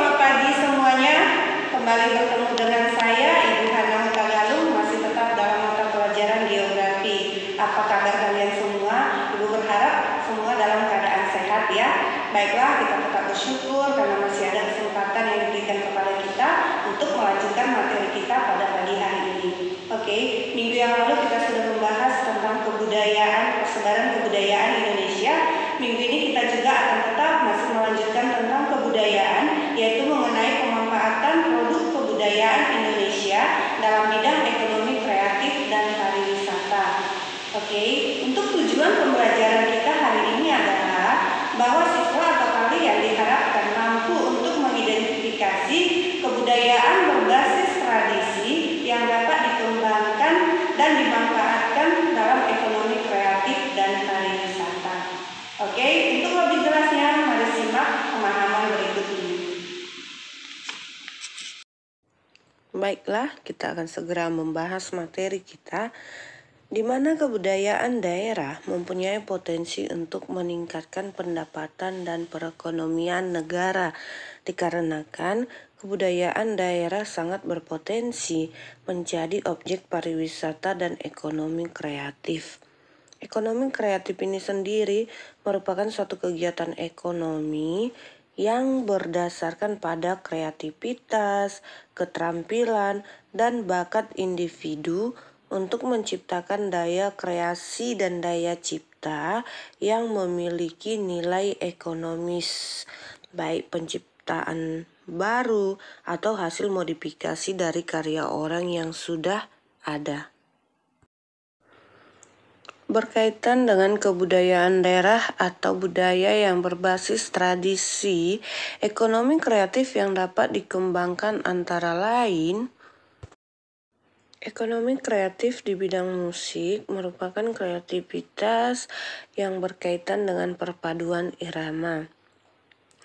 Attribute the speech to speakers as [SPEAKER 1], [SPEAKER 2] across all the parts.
[SPEAKER 1] selamat pagi semuanya. Kembali bertemu dengan saya, Ibu Hana Hutagalung, masih tetap dalam mata pelajaran geografi. Apa kabar kalian semua? Ibu berharap semua dalam keadaan sehat ya. Baiklah, kita tetap bersyukur karena masih ada kesempatan yang diberikan kepada kita untuk melanjutkan materi kita pada pagi hari ini. Oke, minggu yang lalu kita sudah membahas tentang kebudayaan, persebaran kebudayaan Indonesia. Minggu ini kita juga akan tetap masih melanjutkan tentang kebudayaan, yaitu mengenai pemanfaatan produk kebudayaan Indonesia dalam bidang ekonomi kreatif dan pariwisata. Oke, untuk tujuan pembelajaran kita hari ini adalah bahwa siswa atau kalian diharapkan mampu untuk mengidentifikasi kebudayaan berbasis tradisi yang dapat dikembangkan dan dimanfaatkan dalam ekonomi kreatif dan pariwisata. Oke, untuk lebih jelasnya, mari simak pemahaman berikut ini.
[SPEAKER 2] Baiklah, kita akan segera membahas materi kita, di mana kebudayaan daerah mempunyai potensi untuk meningkatkan pendapatan dan perekonomian negara, dikarenakan kebudayaan daerah sangat berpotensi menjadi objek pariwisata dan ekonomi kreatif. Ekonomi kreatif ini sendiri merupakan suatu kegiatan ekonomi yang berdasarkan pada kreativitas, keterampilan, dan bakat individu untuk menciptakan daya kreasi dan daya cipta yang memiliki nilai ekonomis, baik penciptaan baru atau hasil modifikasi dari karya orang yang sudah ada. Berkaitan dengan kebudayaan daerah atau budaya yang berbasis tradisi, ekonomi kreatif yang dapat dikembangkan antara lain: ekonomi kreatif di bidang musik merupakan kreativitas yang berkaitan dengan perpaduan irama.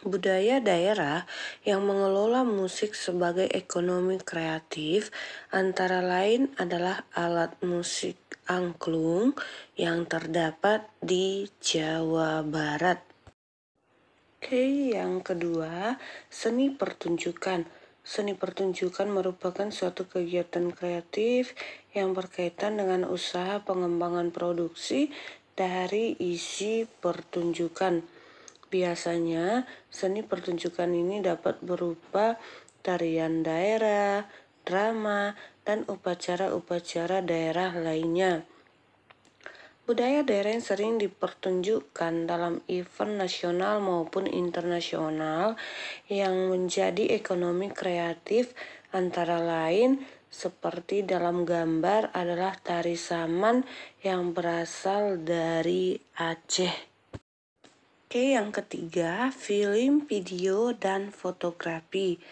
[SPEAKER 2] Budaya daerah yang mengelola musik sebagai ekonomi kreatif antara lain adalah alat musik angklung yang terdapat di Jawa Barat. Oke, yang kedua, seni pertunjukan. Seni pertunjukan merupakan suatu kegiatan kreatif yang berkaitan dengan usaha pengembangan produksi dari isi pertunjukan. Biasanya, seni pertunjukan ini dapat berupa tarian daerah, drama, dan upacara-upacara daerah lainnya. Budaya daerah yang sering dipertunjukkan dalam event nasional maupun internasional yang menjadi ekonomi kreatif antara lain seperti dalam gambar adalah tari saman yang berasal dari Aceh. Oke, yang ketiga, film, video, dan fotografi.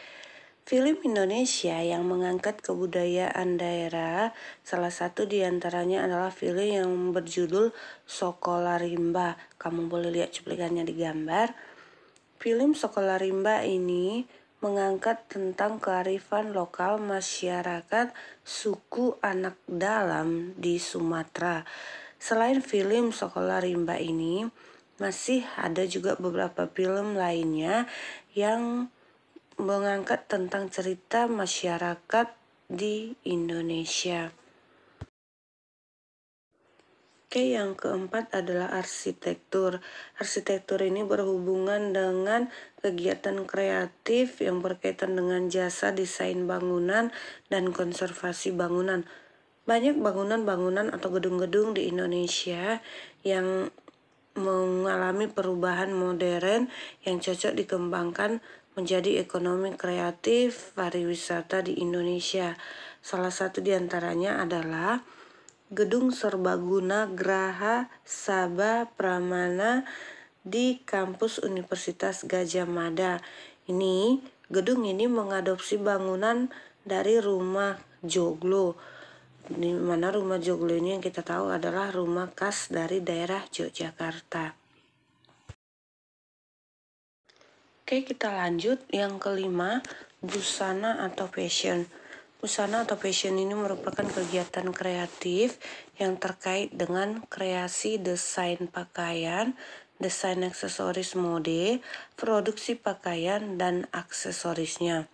[SPEAKER 2] Film Indonesia yang mengangkat kebudayaan daerah, salah satu diantaranya adalah film yang berjudul Sokolarimba. Kamu boleh lihat cuplikannya di gambar. Film Sokolarimba ini mengangkat tentang kearifan lokal masyarakat suku Anak Dalam di Sumatera. Selain film Sokolarimba ini, masih ada juga beberapa film lainnya yang mengangkat tentang cerita masyarakat di Indonesia. Oke, yang keempat adalah arsitektur. Arsitektur ini berhubungan dengan kegiatan kreatif yang berkaitan dengan jasa desain bangunan dan konservasi bangunan. Banyak bangunan-bangunan atau gedung-gedung di Indonesia yang mengalami perubahan modern yang cocok dikembangkan menjadi ekonomi kreatif pariwisata di Indonesia. Salah satu diantaranya adalah Gedung Serbaguna Graha Sabah Pramana di kampus Universitas Gadjah Mada. Gedung ini mengadopsi bangunan dari rumah joglo, di mana rumah joglo ini yang kita tahu adalah rumah khas dari daerah Yogyakarta. Oke, kita lanjut. Yang kelima, busana atau fashion. Busana atau fashion ini merupakan kegiatan kreatif yang terkait dengan kreasi desain pakaian desain aksesoris mode, produksi pakaian, dan aksesorisnya.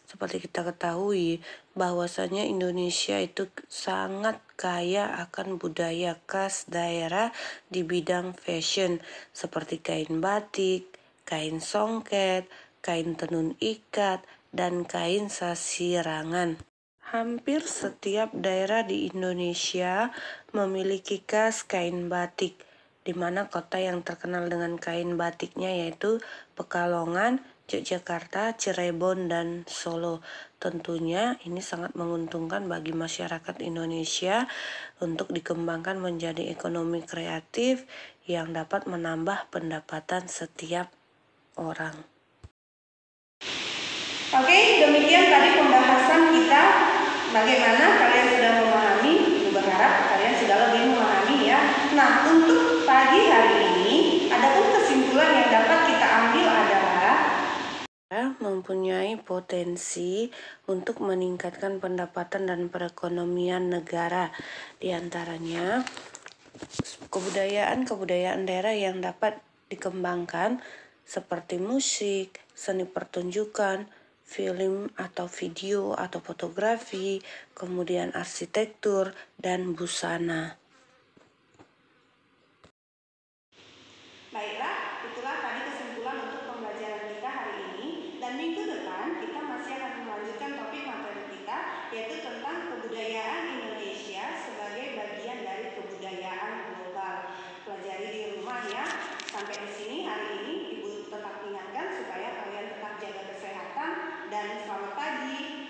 [SPEAKER 2] Seperti kita ketahui bahwasanya Indonesia itu sangat kaya akan budaya khas daerah di bidang fashion seperti kain batik, kain songket, kain tenun ikat, dan kain sasirangan. Hampir setiap daerah di Indonesia memiliki khas kain batik, di mana kota yang terkenal dengan kain batiknya yaitu Pekalongan, Yogyakarta, Cirebon, dan Solo. Tentunya ini sangat menguntungkan bagi masyarakat Indonesia untuk dikembangkan menjadi ekonomi kreatif yang dapat menambah pendapatan setiap orang.
[SPEAKER 1] Oke, demikian tadi pembahasan kita. Bagaimana kalian sudah memahami? Berharap kalian sudah lebih memahami ya. Nah, untuk pagi hari ini, adapun kesimpulan yang dapat kita ambil adalah
[SPEAKER 2] mempunyai potensi untuk meningkatkan pendapatan dan perekonomian negara. Di antaranya, kebudayaan daerah yang dapat dikembangkan seperti musik, seni pertunjukan, film atau video atau fotografi, kemudian arsitektur, dan busana.
[SPEAKER 1] baiklah, itulah tadi kesimpulan untuk pembelajaran kita hari ini. Dan minggu depan kita masih akan melanjutkan topik materi kita, yaitu tentang kebudayaan Indonesia sebagai bagian dari kebudayaan global. Pelajari di rumah ya. Sampai di sini hari ini Ibu tetap ingatkan supaya kalian tetap jaga kesehatan dan selamat pagi.